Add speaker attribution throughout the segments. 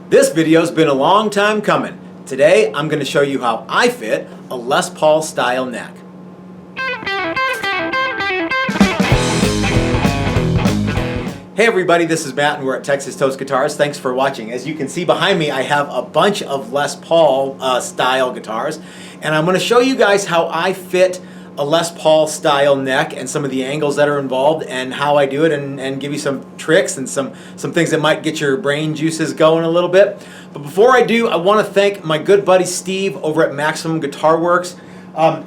Speaker 1: This video's been a long time coming. Today I'm going to show you how I fit a Les Paul style neck. Hey everybody, this is Matt and we're at Texas Toast Guitars. Thanks for watching. As you can see behind me, I have a bunch of Les Paul style guitars, and I'm going to show you guys how I fit a Les Paul style neck and some of the angles that are involved and how I do it, and give you some tricks and some things that might get your brain juices going a little bit. But before I do, I want to thank my good buddy Steve over at Maximum Guitar Works.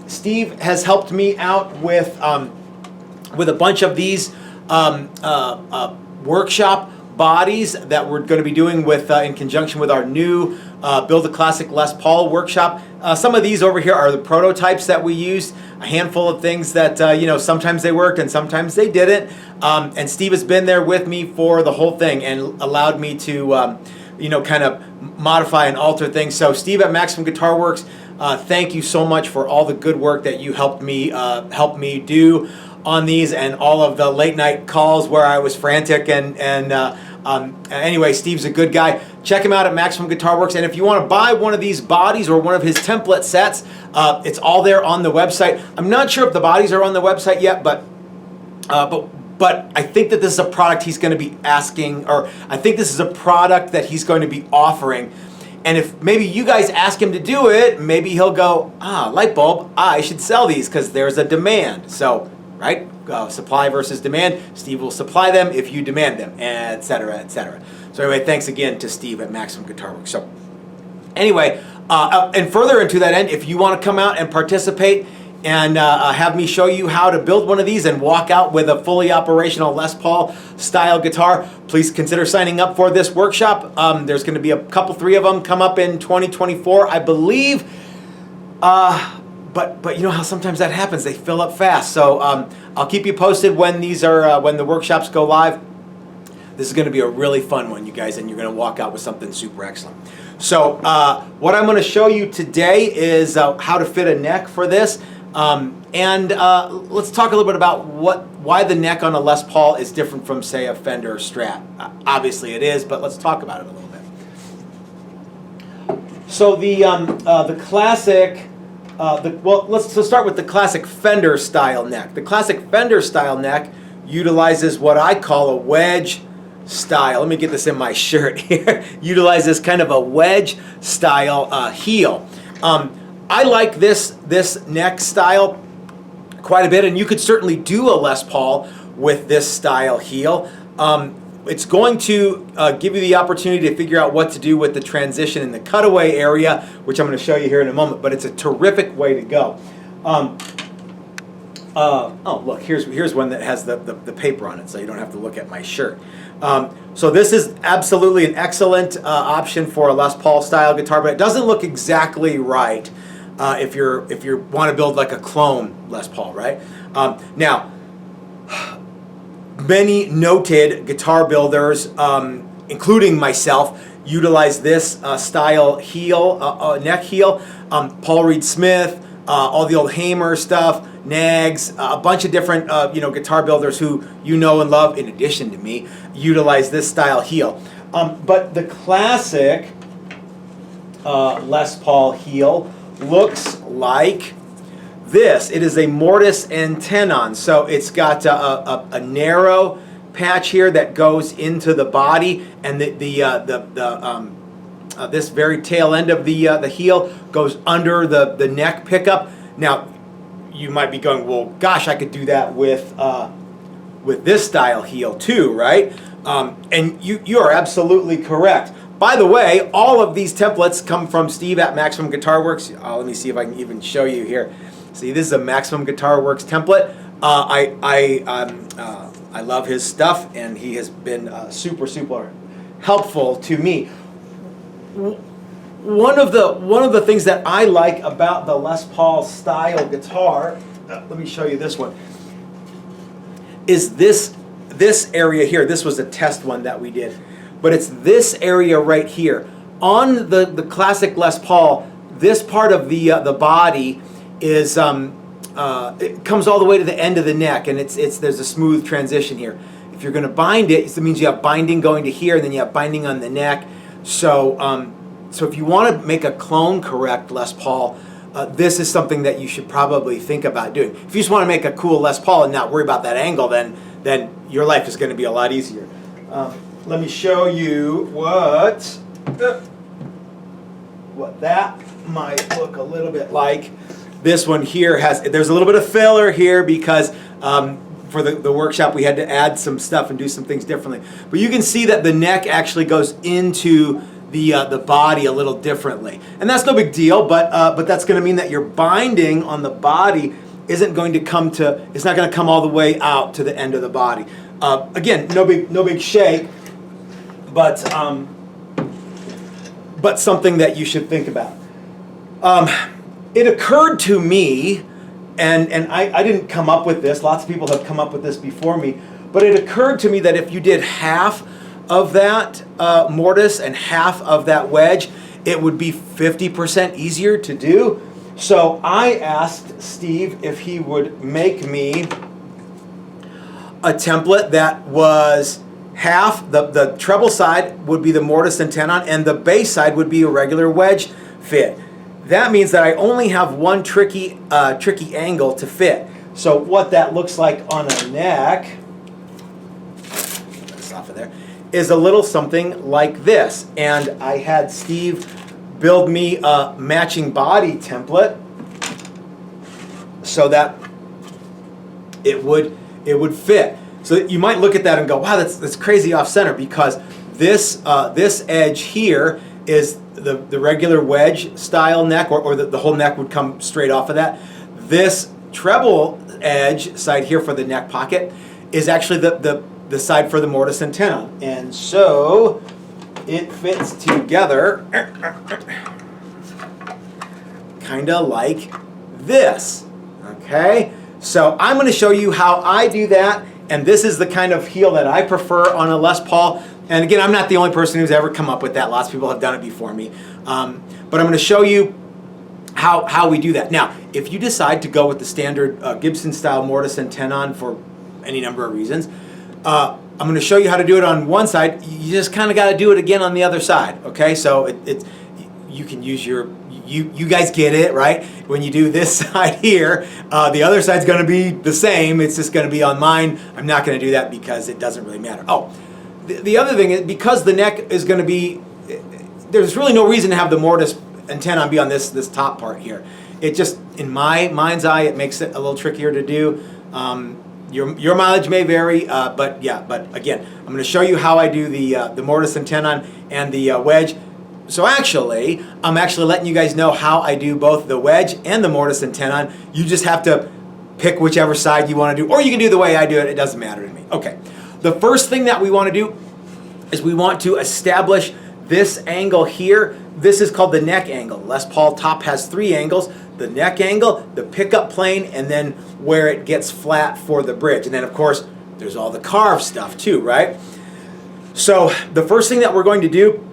Speaker 1: Steve has helped me out with a bunch of these workshop bodies that we're going to be doing with in conjunction with our new Build a Classic Les Paul workshop. Some of these over here are the prototypes that we used. A handful of things that sometimes they worked and sometimes they didn't. And Steve has been there with me for the whole thing and allowed me to kind of modify and alter things. So Steve at Maximum Guitar Works, thank you so much for all the good work that you helped me do on these, and all of the late night calls where I was frantic. Anyway, Steve's a good guy. Check him out at Maximum Guitar Works, and if you want to buy one of these bodies or one of his template sets, it's all there on the website. I'm not sure if the bodies are on the website yet, but I think that this is a product he's going to be asking, or I think this is a product that he's going to be offering. And if maybe you guys ask him to do it, maybe he'll go, light bulb, I should sell these because there's a demand. So, right? Supply versus demand. Steve will supply them if you demand them, etc., etc. So anyway, thanks again to Steve at Maximum Guitar Works. So anyway, and further into that end, if you want to come out and participate and have me show you how to build one of these and walk out with a fully operational Les Paul style guitar, please consider signing up for this workshop. There's going to be a couple, 3 of them come up in 2024, I believe. But you know how sometimes that happens, they fill up fast. So I'll keep you posted when these are when the workshops go live. This is going to be a really fun one, you guys, and you're going to walk out with something super excellent. So what I'm going to show you today is how to fit a neck for this. Let's talk a little bit about why the neck on a Les Paul is different from, say, a Fender Strat. Obviously it is, but let's talk about it a little bit. So the classic, let's start with the classic Fender style neck. The classic Fender style neck utilizes what I call a wedge style. Let me get this in my shirt here. Utilizes kind of a wedge style heel. I like this neck style quite a bit, and you could certainly do a Les Paul with this style heel. It's going to give you the opportunity to figure out what to do with the transition in the cutaway area, which I'm going to show you here in a moment, but it's a terrific way to go. Oh, look, here's one that has the paper on it, so you don't have to look at my shirt. So this is absolutely an excellent option for a Les Paul style guitar, but it doesn't look exactly right if you want to build like a clone Les Paul, right? Now, many noted guitar builders, including myself, utilize this style heel, neck heel. Paul Reed Smith, all the old Hamer stuff, Nags, a bunch of different guitar builders who you know and love, in addition to me, utilize this style heel. But the classic Les Paul heel looks like this. It is a mortise and tenon, so it's got a narrow patch here that goes into the body, and this very tail end of the heel goes under the neck pickup. Now, you might be going, well, gosh, I could do that with this style heel too, right? And you are absolutely correct. By the way, all of these templates come from Steve at Maximum Guitar Works. Let me see if I can even show you here. See, this is a Maximum Guitar Works template. I love his stuff, and he has been super helpful to me. One of the things that I like about the Les Paul style guitar, let me show you this one, is this area here. This was a test one that we did, but it's this area right here. On the classic Les Paul, this part of the body is it comes all the way to the end of the neck, and there's a smooth transition here. If you're going to bind it, it means you have binding going to here, and then you have binding on the neck. So if you want to make a clone correct Les Paul, this is something that you should probably think about doing. If you just want to make a cool Les Paul and not worry about that angle, then your life is going to be a lot easier. Let me show you what that might look a little bit like. This one here there's a little bit of filler here because for the workshop we had to add some stuff and do some things differently. But you can see that the neck actually goes into the body a little differently. And that's no big deal, but that's going to mean that your binding on the body isn't going to it's not going to come all the way out to the end of the body. Again, no big shake, but something that you should think about. It occurred to me, and I didn't come up with this, lots of people have come up with this before me, but it occurred to me that if you did half of that mortise and half of that wedge, it would be 50% easier to do. So I asked Steve if he would make me a template that was half, the treble side would be the mortise and tenon, and the bass side would be a regular wedge fit. That means that I only have one tricky angle to fit. So what that looks like on a neck, that's off of there, is a little something like this. And I had Steve build me a matching body template so that it would fit. So you might look at that and go, wow, that's crazy off center, because this edge here is the regular wedge style neck, or the whole neck would come straight off of that. This treble edge side here for the neck pocket is actually the side for the mortise and tenon. And so it fits together kind of like this. Okay? So I'm going to show you how I do that, and this is the kind of heel that I prefer on a Les Paul. And again, I'm not the only person who's ever come up with that. Lots of people have done it before me. But I'm going to show you how we do that. Now, if you decide to go with the standard Gibson style mortise and tenon for any number of reasons, I'm going to show you how to do it on one side. You just kind of got to do it again on the other side. Okay, so you can use you guys get it, right? When you do this side here, the other side's going to be the same. It's just going to be on mine. I'm not going to do that because it doesn't really matter. Oh, the other thing is, because the neck is going to be, there's really no reason to have the mortise and tenon be on this top part here. It just, in my mind's eye, it makes it a little trickier to do. Your mileage may vary, but again, I'm going to show you how I do the mortise and tenon and the wedge. So actually, I'm actually letting you guys know how I do both the wedge and the mortise and tenon. You just have to pick whichever side you want to do, or you can do the way I do it. It doesn't matter to me. Okay. The first thing that we want to do is we want to establish this angle here. This is called the neck angle. Les Paul top has 3 angles: the neck angle, the pickup plane, and then where it gets flat for the bridge. And then of course, there's all the carved stuff too, right? So the first thing that we're going to do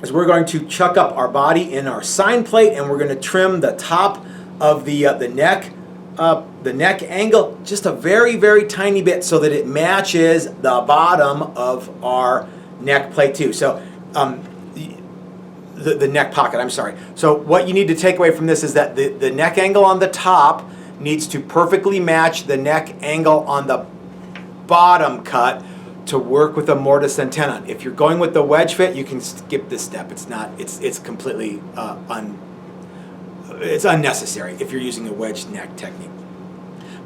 Speaker 1: is we're going to chuck up our body in our sign plate, and we're going to trim the top of the neck angle just a very, very tiny bit so that it matches the bottom of our neck plate too. So the neck pocket, I'm sorry. So what you need to take away from this is that the neck angle on the top needs to perfectly match the neck angle on the bottom cut to work with a mortise and tenon. If you're going with the wedge fit, you can skip this step. It's completely it's unnecessary if you're using a wedge neck technique.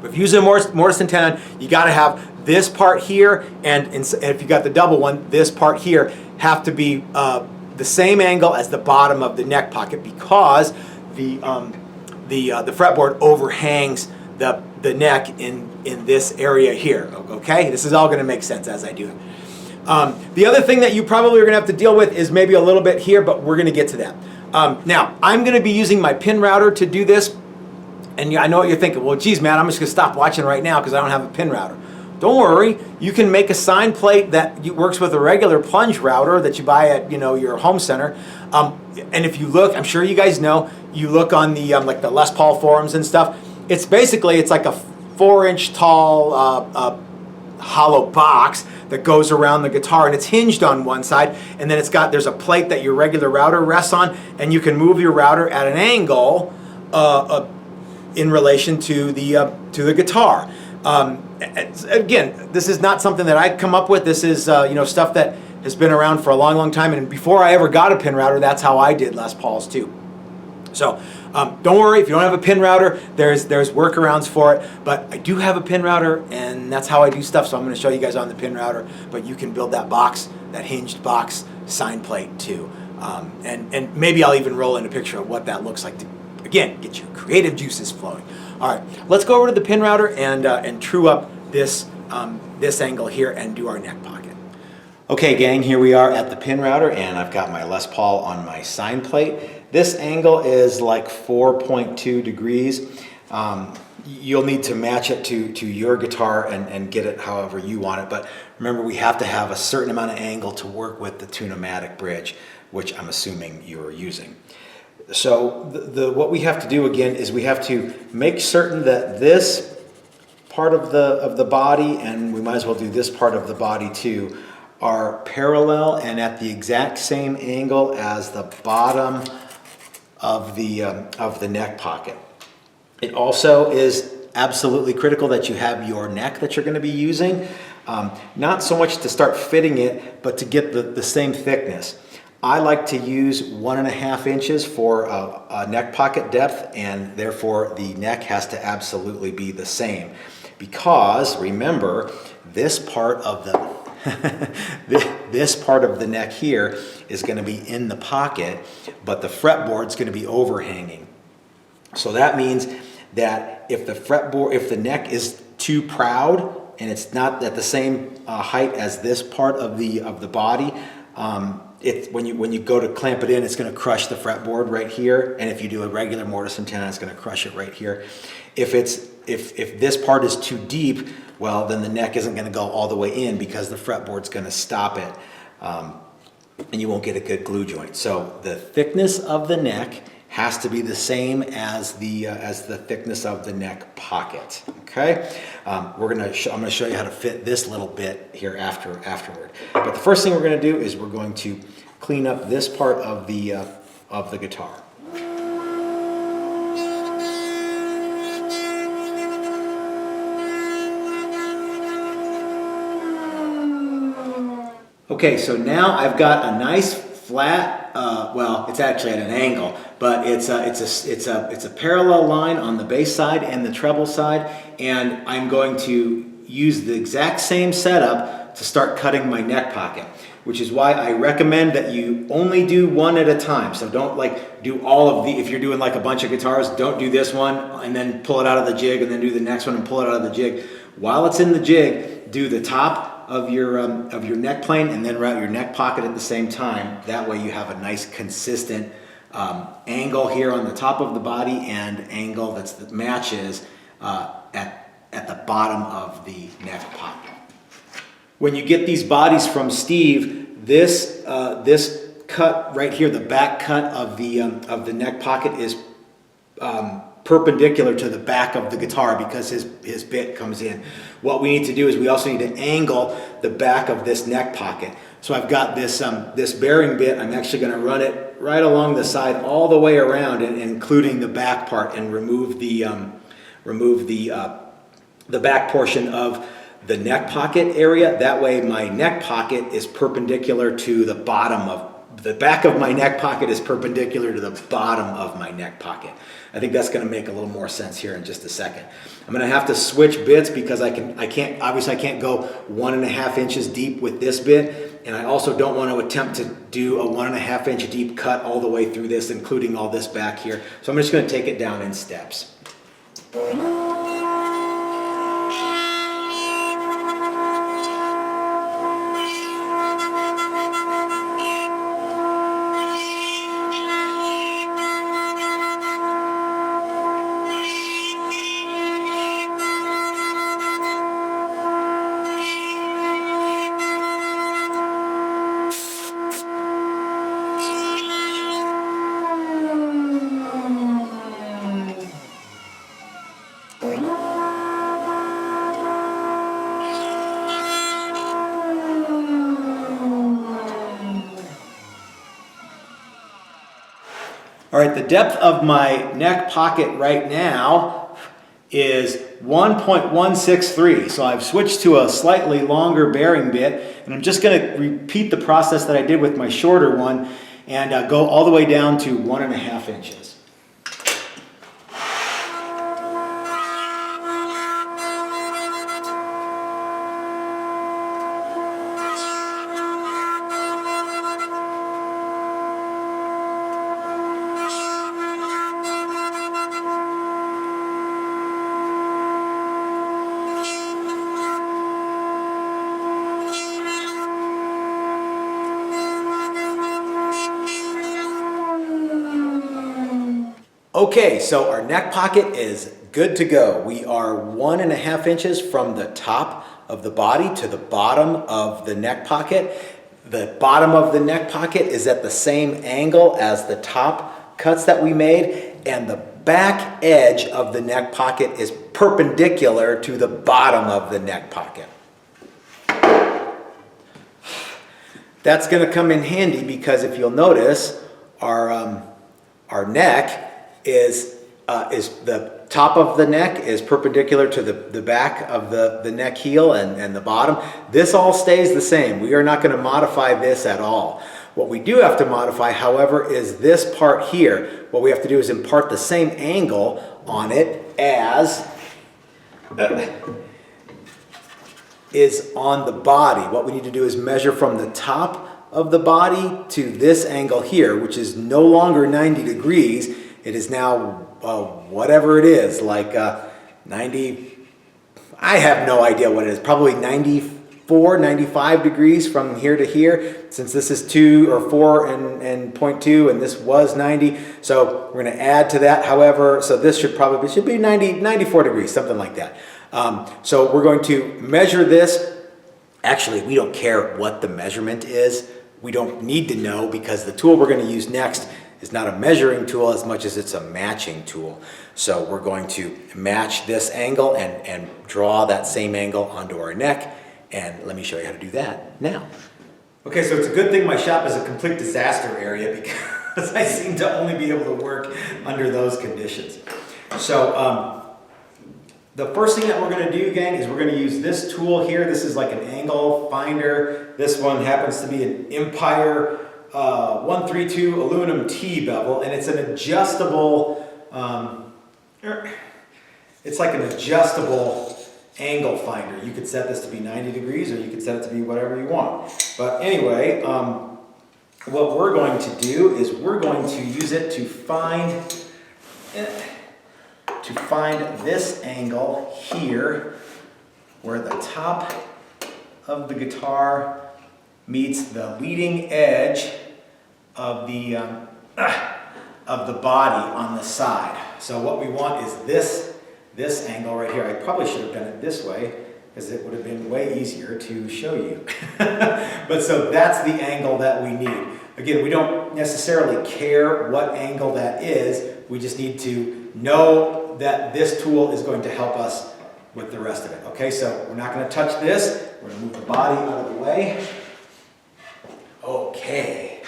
Speaker 1: But if you're using a mortise and tenon, you got to have this part here, and if you got the double one, this part here have to be the same angle as the bottom of the neck pocket, because the fretboard overhangs the neck in this area here. Okay, this is all going to make sense as I do it. The other thing that you probably are going to have to deal with is maybe a little bit here, but we're going to get to that. Now, I'm going to be using my pin router to do this, and I know what you're thinking. Well, geez, man, I'm just going to stop watching right now because I don't have a pin router. Don't worry, you can make a sign plate that works with a regular plunge router that you buy at your home center. And if you look, I'm sure you guys know, you look on the like the Les Paul forums and stuff. It's like a 4-inch tall hollow box that goes around the guitar, and it's hinged on one side, and then there's a plate that your regular router rests on, and you can move your router at an angle in relation to the guitar. Again, this is not something that I come up with. This is stuff that has been around for a long, long time, and before I ever got a pin router, that's how I did Les Pauls too. So don't worry if you don't have a pin router. There's workarounds for it, but I do have a pin router, and that's how I do stuff. So I'm going to show you guys on the pin router, but you can build that box, that hinged box sign plate too, and maybe I'll even roll in a picture of what that looks like to, again, get your creative juices flowing. All right, let's go over to the pin router and true up this angle here and do our neck pocket. Okay, gang, here we are at the pin router, and I've got my Les Paul on my sign plate. This angle is like 4.2 degrees. You'll need to match it to your guitar and get it however you want it. But remember, we have to have a certain amount of angle to work with the Tune-o-matic bridge, which I'm assuming you're using. So what we have to do again is we have to make certain that this part of the body, and we might as well do this part of the body too, are parallel and at the exact same angle as the bottom of the neck pocket. It also is absolutely critical that you have your neck that you're going to be using, not so much to start fitting it, but to get the same thickness. I like to use 1.5 inches for a neck pocket depth, and therefore the neck has to absolutely be the same, because remember, this part of the this part of the neck here is going to be in the pocket, but the fretboard is going to be overhanging. So that means that if the neck is too proud and it's not at the same height as this part of the body, when you go to clamp it in, it's going to crush the fretboard right here, and if you do a regular mortise and tenon, it's going to crush it right here. If this part is too deep, well, then the neck isn't going to go all the way in because the fretboard's going to stop it, and you won't get a good glue joint. So the thickness of the neck has to be the same as the thickness of the neck pocket. Okay, I'm going to show you how to fit this little bit here afterward. But the first thing we're going to do is we're going to clean up this part of the guitar. Okay, so now I've got a nice flat, well, it's actually at an angle, but it's a parallel line on the bass side and the treble side, and I'm going to use the exact same setup to start cutting my neck pocket, which is why I recommend that you only do one at a time. So don't do all of if you're doing like a bunch of guitars, don't do this one and then pull it out of the jig and then do the next one and pull it out of the jig. While it's in the jig, do the top of your neck plane and then route your neck pocket at the same time. That way you have a nice consistent angle here on the top of the body and angle that matches at the bottom of the neck pocket. When you get these bodies from Steve, this cut right here, the back cut of the neck pocket is perpendicular to the back of the guitar because his bit comes in. What we need to do is we also need to angle the back of this neck pocket. So I've got this bearing bit. I'm actually going to run it right along the side all the way around, including the back part, and remove the back portion of the neck pocket area. That way my neck pocket is perpendicular to the bottom of the back of my neck pocket is perpendicular to the bottom of my neck pocket. I think that's going to make a little more sense here in just a second. I'm going to have to switch bits because I can't go 1.5 inches deep with this bit, and I also don't want to attempt to do a 1.5 inch deep cut all the way through this, including all this back here. So I'm just going to take it down in steps. All right, the depth of my neck pocket right now is 1.163. So I've switched to a slightly longer bearing bit, and I'm just going to repeat the process that I did with my shorter one and go all the way down to 1.5 inches. Okay, so our neck pocket is good to go. We are 1.5 inches from the top of the body to the bottom of the neck pocket. The bottom of the neck pocket is at the same angle as the top cuts that we made, and the back edge of the neck pocket is perpendicular to the bottom of the neck pocket. That's going to come in handy because if you'll notice, our neck is the top of the neck is perpendicular to the back of the neck heel and the bottom. This all stays the same. We are not going to modify this at all. What we do have to modify, however, is this part here. What we have to do is impart the same angle on it as is on the body. What we need to do is measure from the top of the body to this angle here, which is no longer 90 degrees. It is now whatever it is, like 90, I have no idea what it is, probably 94, 95 degrees from here to here, since this is 2 or 4 and 0.2 and this was 90. So we're going to add to that, however, so this should be 94 degrees, something like that. So we're going to measure this. Actually, we don't care what the measurement is. We don't need to know because the tool we're going to use next is not a measuring tool as much as it's a matching tool. So we're going to match this angle and draw that same angle onto our neck. And let me show you how to do that now. Okay, so it's a good thing my shop is a complete disaster area because I seem to only be able to work under those conditions. So the first thing that we're going to do, gang, is we're going to use this tool here. This is like an angle finder. This one happens to be an Empire 132 aluminum T-bevel, and it's an adjustable, it's like an adjustable angle finder. You could set this to be 90 degrees or you could set it to be whatever you want. But anyway, what we're going to do is we're going to use it to find this angle here where the top of the guitar meets the leading edge of the body on the side. So what we want is this angle right here. I probably should have done it this way because it would have been way easier to show you. But so that's the angle that we need. Again, we don't necessarily care what angle that is. We just need to know that this tool is going to help us with the rest of it. Okay, so we're not going to touch this. We're going to move the body out of the way. Okay,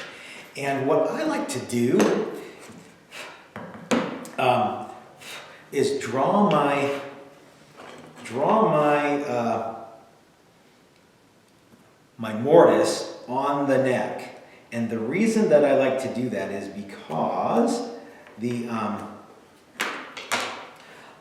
Speaker 1: and what I like to do is draw my mortise on the neck, and the reason that I like to do that is because the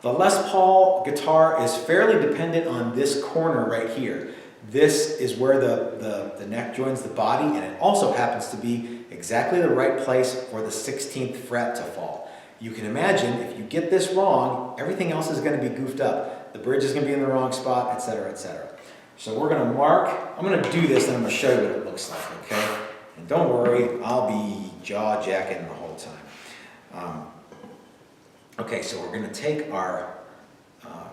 Speaker 1: Les Paul guitar is fairly dependent on this corner right here. This is where the neck joins the body, and it also happens to be exactly the right place for the 16th fret to fall. You can imagine if you get this wrong, everything else is going to be goofed up. The bridge is going to be in the wrong spot, etc., etc. So we're going to mark, I'm going to do this and I'm going to show you what it looks like, okay? And don't worry, I'll be jaw-jacking the whole time. Okay, so we're going to take our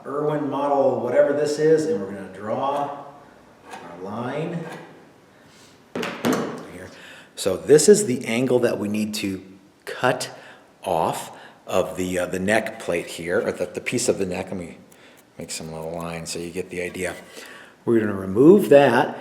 Speaker 1: Irwin model, whatever this is, and we're going to draw our line here. So this is the angle that we need to cut off of the neck plate here, or the piece of the neck. Let me make some little lines so you get the idea. We're going to remove that,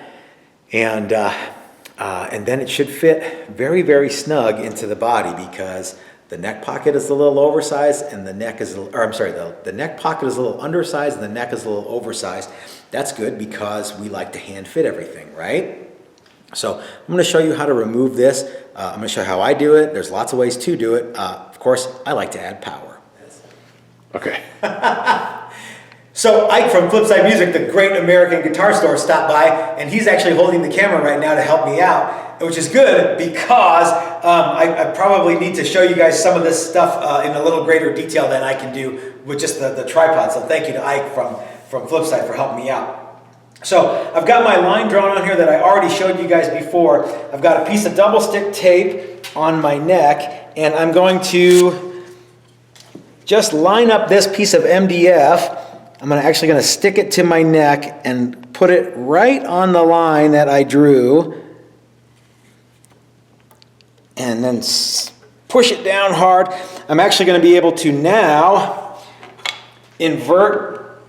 Speaker 1: and then it should fit very, very snug into the body because the neck pocket is a little oversized and the neck is, the neck pocket is a little undersized and the neck is a little oversized. That's good because we like to hand fit everything, right? So I'm going to show you how to remove this. I'm going to show you how I do it. There's lots of ways to do it. Of course, I like to add power. Okay. So Ike from Flipside Music, the great American guitar store, stopped by, and he's actually holding the camera right now to help me out, which is good because I probably need to show you guys some of this stuff in a little greater detail than I can do with just the tripod. So thank you to Ike from Flipside for helping me out. So I've got my line drawn on here that I already showed you guys before. I've got a piece of double stick tape on my neck, and I'm going to just line up this piece of MDF. I'm actually going to stick it to my neck and put it right on the line that I drew, and then push it down hard. I'm actually going to be able to now invert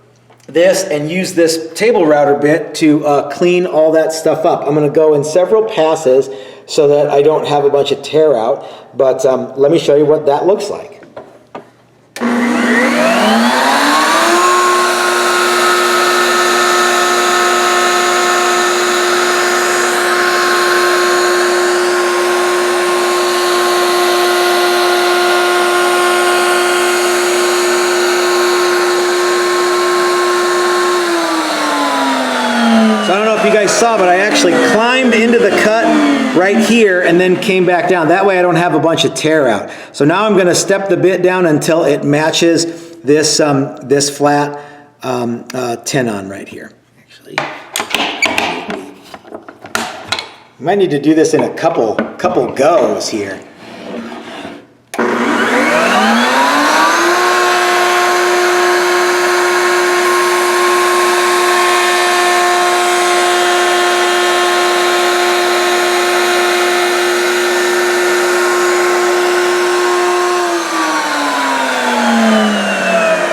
Speaker 1: this and use this table router bit to clean all that stuff up. I'm going to go in several passes so that I don't have a bunch of tear out, but let me show you what that looks like. You guys saw, but I actually climbed into the cut right here and then came back down. That way I don't have a bunch of tear out. So now I'm going to step the bit down until it matches this this flat tenon right here. Actually, you might need to do this in a couple goes here.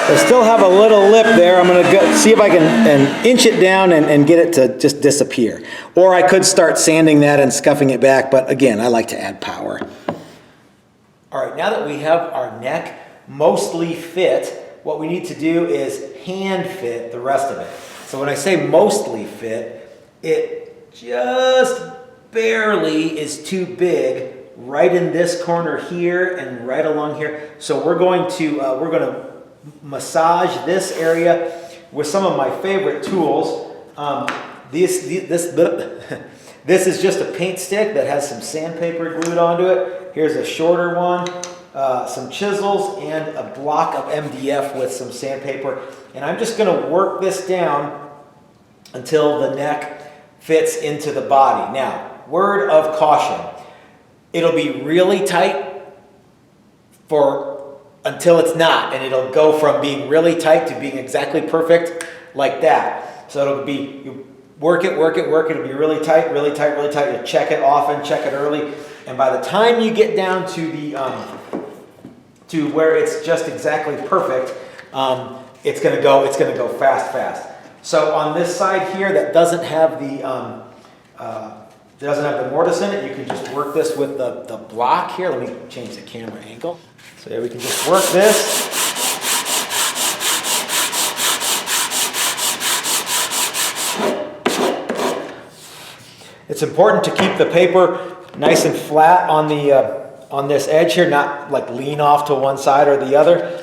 Speaker 1: I still have a little lip there. I'm going to go see if I can inch it down and get it to just disappear. Or I could start sanding that and scuffing it back, but again, I like to add power. All right, now that we have our neck mostly fit, what we need to do is hand fit the rest of it. So when I say mostly fit, it just barely is too big right in this corner here and right along here. So we're going to massage this area with some of my favorite tools. This is just a paint stick that has some sandpaper glued onto it. Here's a shorter one, some chisels, and a block of MDF with some sandpaper. And I'm just going to work this down until the neck fits into the body. Now, word of caution, it'll be really tight until it's not, and it'll go from being really tight to being exactly perfect like that. So it'll be, you work it, it'll be really tight. You check it often, check it early, and by the time you get down to the to where it's just exactly perfect, it's gonna go fast. So on this side here that doesn't have the mortise in it, you can just work this with the block here. Let me change the camera angle. So yeah, we can just work this. It's important to keep the paper nice and flat on this edge here, not like lean off to one side or the other.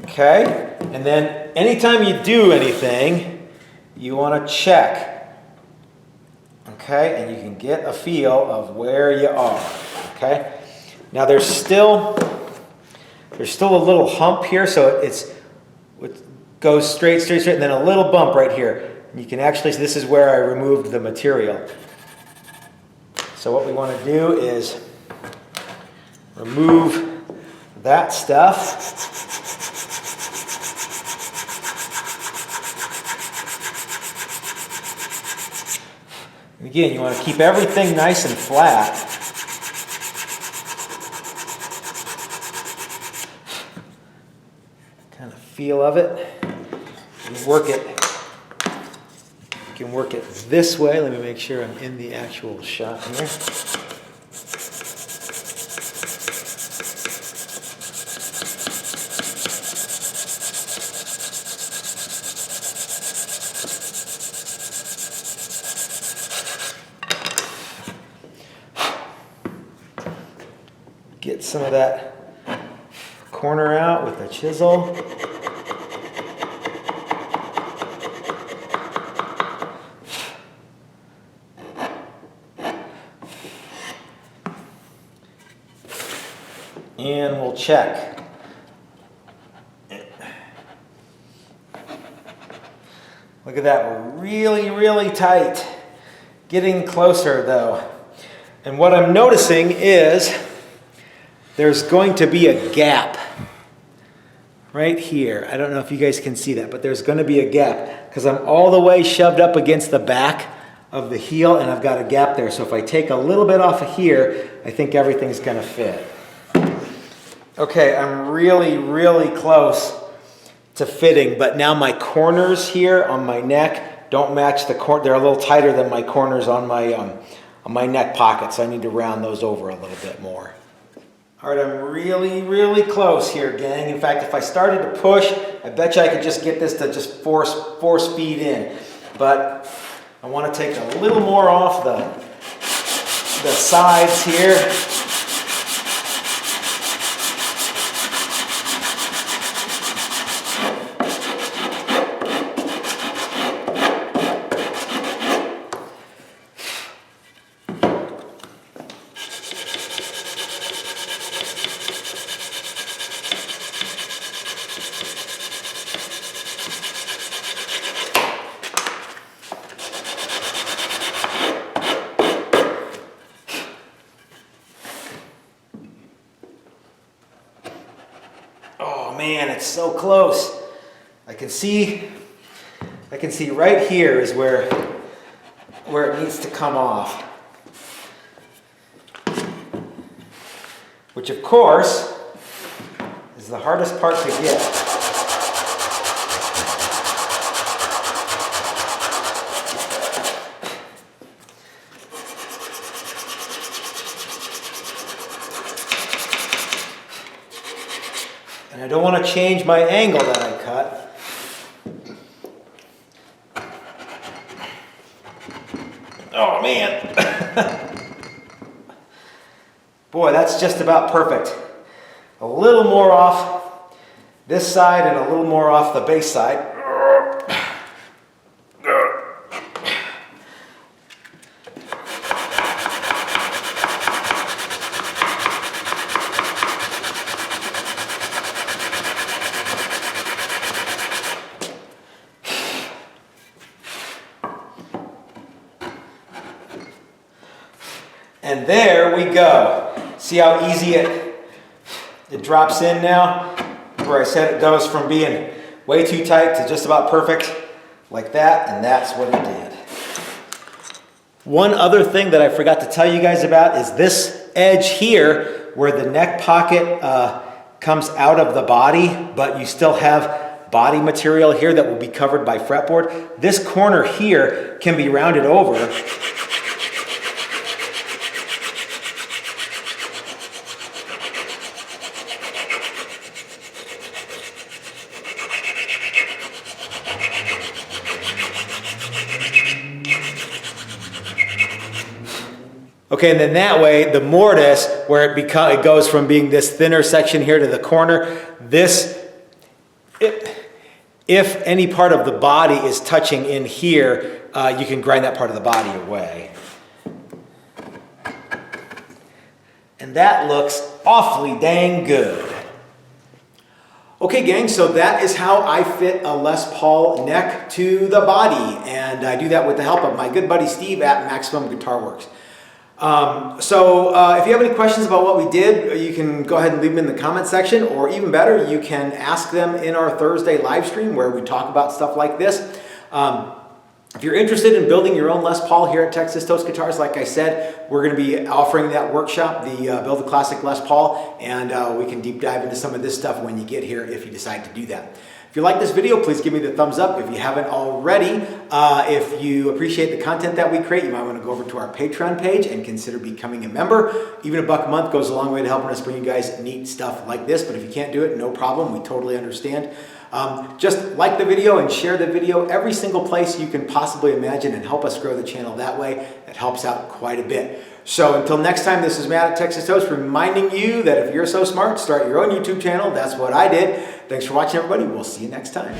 Speaker 1: Okay, and then anytime you do anything, you want to check. Okay, and you can get a feel of where you are. Okay, now there's still a little hump here, so it goes straight, and then a little bump right here. And you can actually, this is where I removed the material. So what we want to do is remove that stuff. Again, you want to keep everything nice and flat. Kind of feel of it. You work it can work it this way. Let me make sure I'm in the actual shot here. Get some of that corner out with the chisel. And we'll check. Look at that, we're really, really tight. Getting closer though. And what I'm noticing is there's going to be a gap right here. I don't know if you guys can see that, but there's going to be a gap because I'm all the way shoved up against the back of the heel and I've got a gap there. So if I take a little bit off of here, I think everything's going to fit. Okay, I'm really, really close to fitting, but now my corners here on my neck don't match the corner. They're a little tighter than my corners on my neck pocket, so I need to round those over a little bit more. All right, I'm really, really close here, gang. In fact, if I started to push, I bet you I could just get this to just force feed in. But I want to take a little more off the sides here. Man, it's so close. I can see right here is where it needs to come off. Which of course is the hardest part to get. And I don't want to change my angle that I cut. Oh man. Boy, that's just about perfect. A little more off this side and a little more off the base side. And there we go. See how easy it drops in now? Where I said it goes from being way too tight to just about perfect, like that, and that's what it did. One other thing that I forgot to tell you guys about is this edge here, where the neck pocket comes out of the body, but you still have body material here that will be covered by fretboard. This corner here can be rounded over. Okay, and then that way, the mortise, where it goes from being this thinner section here to the corner, if any part of the body is touching in here, you can grind that part of the body away. And that looks awfully dang good. Okay, gang, so that is how I fit a Les Paul neck to the body. And I do that with the help of my good buddy Steve at Maximum Guitar Works. If you have any questions about what we did, you can go ahead and leave them in the comment section, or even better, you can ask them in our Thursday live stream where we talk about stuff like this. If you're interested in building your own Les Paul here at Texas Toast Guitars, like I said, we're going to be offering that workshop, the Build a Classic Les Paul, and we can deep dive into some of this stuff when you get here if you decide to do that. If you like this video, please give me the thumbs up. If you haven't already, if you appreciate the content that we create, you might want to go over to our Patreon page and consider becoming a member. Even $1 a month goes a long way to helping us bring you guys neat stuff like this, but if you can't do it, no problem. We totally understand. Just like the video and share the video every single place you can possibly imagine and help us grow the channel that way. That helps out quite a bit. So until next time, this is Matt at Texas Toast reminding you that if you're so smart, start your own YouTube channel. That's what I did. Thanks for watching, everybody. We'll see you next time.